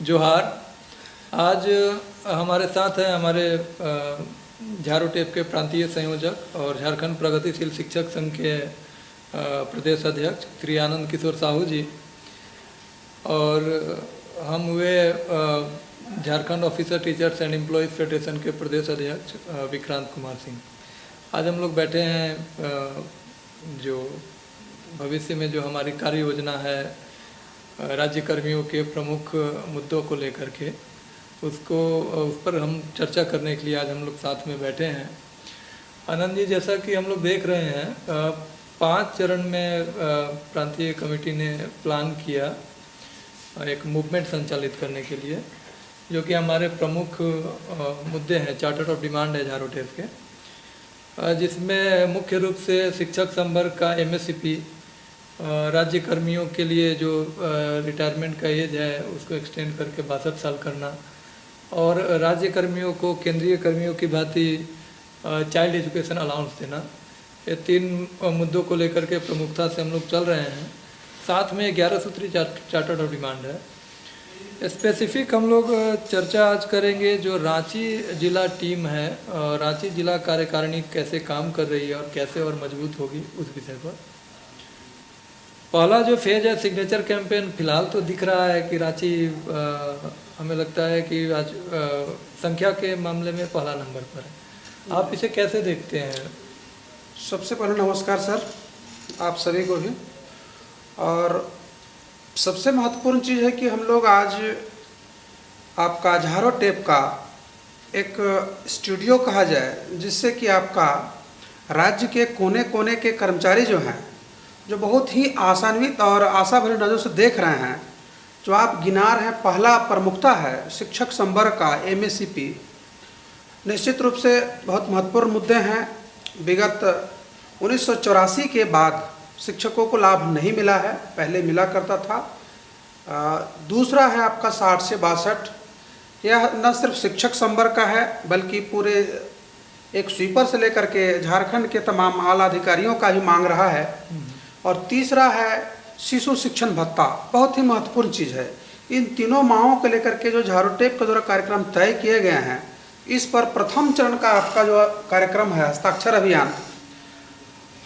जोहार। आज हमारे साथ हैं हमारे झारू टेप के प्रांतीय संयोजक और झारखंड प्रगतिशील शिक्षक संघ के प्रदेश अध्यक्ष श्री आनंद किशोर साहू जी, और हम हुए Jharkhand officer teachers and employees federation के प्रदेश अध्यक्ष विक्रांत कुमार सिंह। आज हम लोग बैठे हैं जो भविष्य में जो हमारी कार्य योजना है राज्य कर्मियों के प्रमुख मुद्दों को लेकर के, उस पर हम चर्चा करने के लिए आज हम लोग साथ में बैठे हैं। आनंद जी, जैसा कि हम लोग देख रहे हैं 5 चरण में प्रांतीय कमेटी ने प्लान किया एक मूवमेंट संचालित करने के लिए, जो कि हमारे प्रमुख मुद्दे हैं, चार्टर ऑफ डिमांड है झारू टेप के, जिसमें मुख्य रूप से शिक्षक संवर्ग का MSCP, राज्य कर्मियों के लिए जो रिटायरमेंट का एज है उसको एक्सटेंड करके 62 साल करना, और राज्य कर्मियों को केंद्रीय कर्मियों की भांति चाइल्ड एजुकेशन अलाउंस देना। ये 3 मुद्दों को लेकर के प्रमुखता से हम लोग चल रहे हैं। साथ में 11 सूत्री चार्टर ऑफ डिमांड है। स्पेसिफिक हम लोग चर्चा आज करेंगे जो रांची जिला टीम है, और रांची जिला कार्यकारिणी कैसे काम कर रही है और कैसे और मजबूत होगी उस विषय पर। पहला जो फेज है सिग्नेचर कैंपेन, फिलहाल तो दिख रहा है कि रांची हमें लगता है कि आज संख्या के मामले में पहला नंबर पर है। आप इसे कैसे देखते हैं? सबसे पहले नमस्कार सर, आप सभी को भी। और सबसे महत्वपूर्ण चीज़ है कि हम लोग आज आपका झारू टेप का एक स्टूडियो कहा जाए, जिससे कि आपका राज्य के कोने कोने के कर्मचारी जो हैं, जो बहुत ही आशान्वित और आशा भरी नज़रों से देख रहे हैं, जो आप गिना रहे हैं, पहला प्रमुखता है शिक्षक संवर्ग का MSCP। निश्चित रूप से बहुत महत्वपूर्ण मुद्दे हैं। विगत 1984 के बाद शिक्षकों को लाभ नहीं मिला है, पहले मिला करता था। दूसरा है आपका 60 से 62। यह न सिर्फ शिक्षक संवर्ग का है बल्कि पूरे एक स्वीपर से लेकर के झारखंड के तमाम आला अधिकारियों का ही मांग रहा है। और तीसरा है शिशु शिक्षण भत्ता, बहुत ही महत्वपूर्ण चीज़ है। इन तीनों मांगों को लेकर के जो झारू टेप के द्वारा कार्यक्रम तय किए गए हैं, इस पर प्रथम चरण का आपका जो कार्यक्रम है हस्ताक्षर अभियान,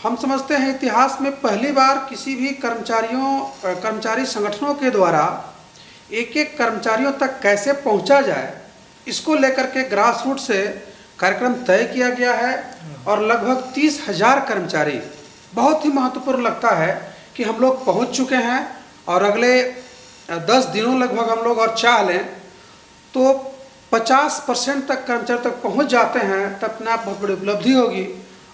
हम समझते हैं इतिहास में पहली बार किसी भी कर्मचारी संगठनों के द्वारा एक एक कर्मचारियों तक कैसे पहुंचा जाए, इसको लेकर के ग्रास रूट से कार्यक्रम तय किया गया है। और लगभग 30,000 कर्मचारी, बहुत ही महत्वपूर्ण लगता है कि हम लोग पहुंच चुके हैं। और अगले 10 दिनों लगभग हम लोग और चाह लें तो 50% तक कर्मचारी तक पहुंच जाते हैं, तब अपने आप बहुत बड़ी उपलब्धि होगी।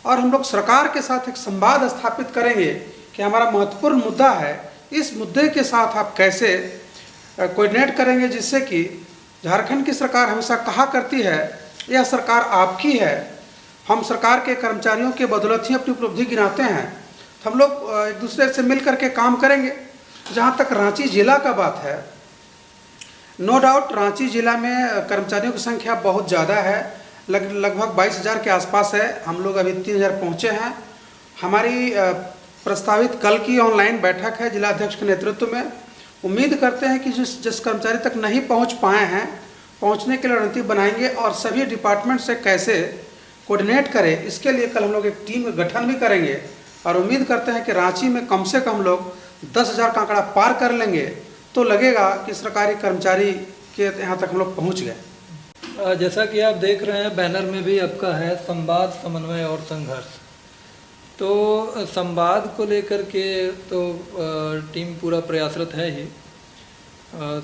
और हम लोग सरकार के साथ एक संवाद स्थापित करेंगे कि हमारा महत्वपूर्ण मुद्दा है, इस मुद्दे के साथ आप कैसे कोऑर्डिनेट करेंगे, जिससे कि झारखंड की सरकार हमेशा कहा करती है यह सरकार आपकी है, हम सरकार के कर्मचारियों के बदौलत ही अपनी उपलब्धि गिनाते हैं। तो हम लोग एक दूसरे से मिल करके काम करेंगे। जहाँ तक रांची जिला का बात है, नो डाउट रांची जिला में कर्मचारियों की संख्या बहुत ज़्यादा है, लगभग 22,000 के आसपास है। हम लोग अभी 3,000 पहुँचे हैं। हमारी प्रस्तावित कल की ऑनलाइन बैठक है जिला अध्यक्ष के नेतृत्व में। उम्मीद करते हैं कि जिस कर्मचारी तक नहीं पहुँच पाए हैं, पहुँचने के लिए रणनीति बनाएंगे और सभी डिपार्टमेंट से कैसे कोऑर्डिनेट करें, इसके लिए कल हम लोग एक टीम का गठन भी करेंगे। और उम्मीद करते हैं कि रांची में कम से कम लोग 10,000 का आंकड़ा पार कर लेंगे, तो लगेगा कि सरकारी कर्मचारी के यहाँ तक हम लोग पहुँच गए। जैसा कि आप देख रहे हैं बैनर में भी आपका है संवाद, समन्वय और संघर्ष। तो संवाद को लेकर के तो टीम पूरा प्रयासरत है ही।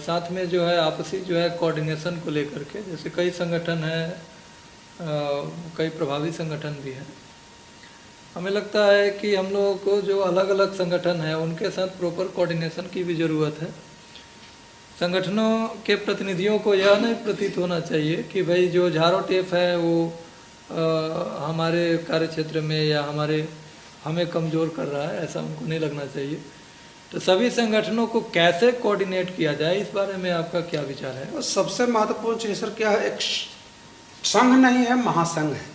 साथ में जो है आपसी जो है कोऑर्डिनेशन को लेकर के, जैसे कई संगठन हैं, कई प्रभावी संगठन भी हैं। हमें लगता है कि हम लोगों को जो अलग अलग संगठन हैं उनके साथ प्रॉपर कोऑर्डिनेशन की भी ज़रूरत है। संगठनों के प्रतिनिधियों को यह नहीं प्रतीत होना चाहिए कि भाई जो झारू टेप है वो हमारे कार्य क्षेत्र में या हमें कमज़ोर कर रहा है, ऐसा उनको नहीं लगना चाहिए। तो सभी संगठनों को कैसे कोऑर्डिनेट किया जाए, इस बारे में आपका क्या विचार है? सबसे महत्वपूर्ण चीज़ सर क्या है, एक संघ नहीं है, महासंघ है।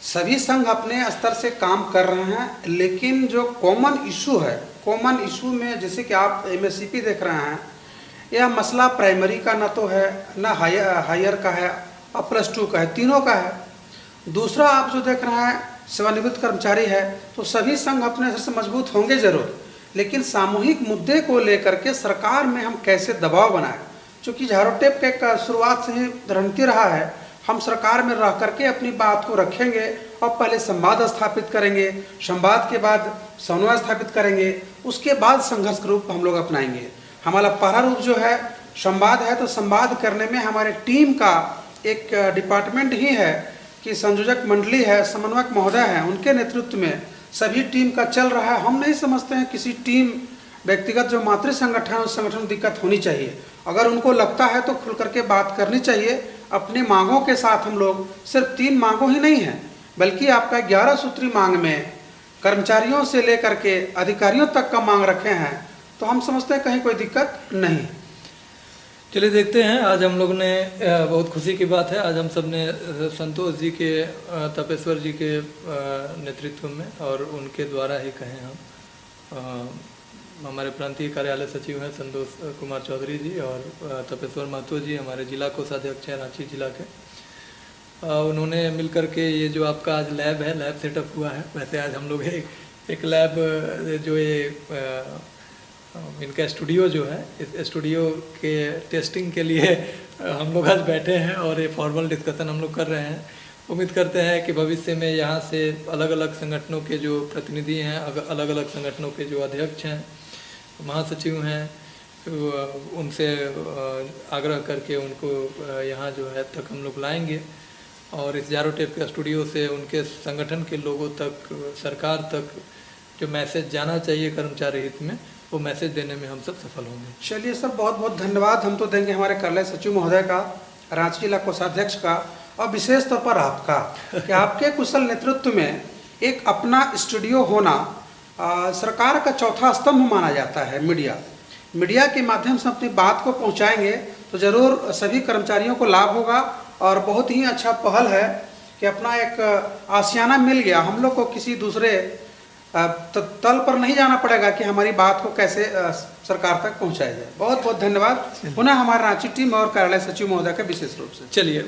सभी संघ अपने स्तर से काम कर रहे हैं, लेकिन जो कॉमन इशू है, कॉमन इशू में जैसे कि आप MSCP देख रहे हैं, यह मसला प्राइमरी का ना तो है, ना हायर का है और +2 का है, तीनों का है। दूसरा, आप जो देख रहे हैं सेवानिवृत्त कर्मचारी है, तो सभी संघ अपने स्तर से मजबूत होंगे जरूर, लेकिन सामूहिक मुद्दे को लेकर के सरकार में हम कैसे दबाव बनाएं। चूँकि झारोटेप के शुरुआत से ही रणनीति रहा है, हम सरकार में रह करके अपनी बात को रखेंगे और पहले संवाद स्थापित करेंगे, संवाद के बाद समन्वय स्थापित करेंगे, उसके बाद संघर्ष का रूप हम लोग अपनाएंगे। हमारा पहला रूप जो है संवाद है, तो संवाद करने में हमारे टीम का एक डिपार्टमेंट ही है कि संयोजक मंडली है, समन्वयक महोदय हैं, उनके नेतृत्व में सभी टीम का चल रहा है। हम नहीं समझते हैं किसी टीम व्यक्तिगत जो मातृ संगठन है उस संगठन में दिक्कत होनी चाहिए। अगर उनको लगता है तो खुल करके बात करनी चाहिए। अपनी मांगों के साथ हम लोग सिर्फ 3 मांगों ही नहीं हैं, बल्कि आपका 11 सूत्री मांग में कर्मचारियों से लेकर के अधिकारियों तक का मांग रखे हैं, तो हम समझते हैं कहीं कोई दिक्कत नहीं। चलिए देखते हैं। आज हम लोग ने बहुत खुशी की बात है, आज हम सब ने संतोष जी के, तपेश्वर जी के नेतृत्व में और उनके द्वारा ही कहें हम, हमारे प्रांतीय कार्यालय सचिव हैं संतोष कुमार चौधरी जी और तपेश्वर महतो जी हमारे जिला कोषाध्यक्ष हैं रांची जिला के। उन्होंने मिलकर के ये जो आपका आज लैब है, लैब सेटअप हुआ है। वैसे आज हम लोग एक लैब जो ये इनका स्टूडियो जो है, इस स्टूडियो के टेस्टिंग के लिए हम लोग आज बैठे हैं और ये फॉर्मल डिस्कशन हम लोग कर रहे हैं। उम्मीद करते हैं कि भविष्य में यहाँ से अलग अलग संगठनों के जो प्रतिनिधि हैं, अलग अलग संगठनों के जो अध्यक्ष हैं, महासचिव हैं, उनसे आग्रह करके उनको यहाँ जो है तक हम लोग लाएंगे और इस झारोटेप के स्टूडियो से उनके संगठन के लोगों तक, सरकार तक जो मैसेज जाना चाहिए कर्मचारी हित में, वो मैसेज देने में हम सब सफल होंगे। चलिए सर, बहुत बहुत धन्यवाद हम तो देंगे हमारे कार्यालय सचिव महोदय का, रांची जिला कोषाध्यक्ष का और विशेष तौर पर आपका कि आपके कुशल नेतृत्व में एक अपना स्टूडियो होना सरकार का चौथा स्तंभ माना जाता है। मीडिया के माध्यम से अपनी बात को पहुंचाएंगे तो ज़रूर सभी कर्मचारियों को लाभ होगा और बहुत ही अच्छा पहल है कि अपना एक आशियाना मिल गया। हम लोग को किसी दूसरे तल पर नहीं जाना पड़ेगा कि हमारी बात को कैसे सरकार तक पहुंचाया जाए। बहुत बहुत धन्यवाद पुनः हमारे रांची टीम और कार्यालय सचिव महोदय का विशेष रूप से। चलिए।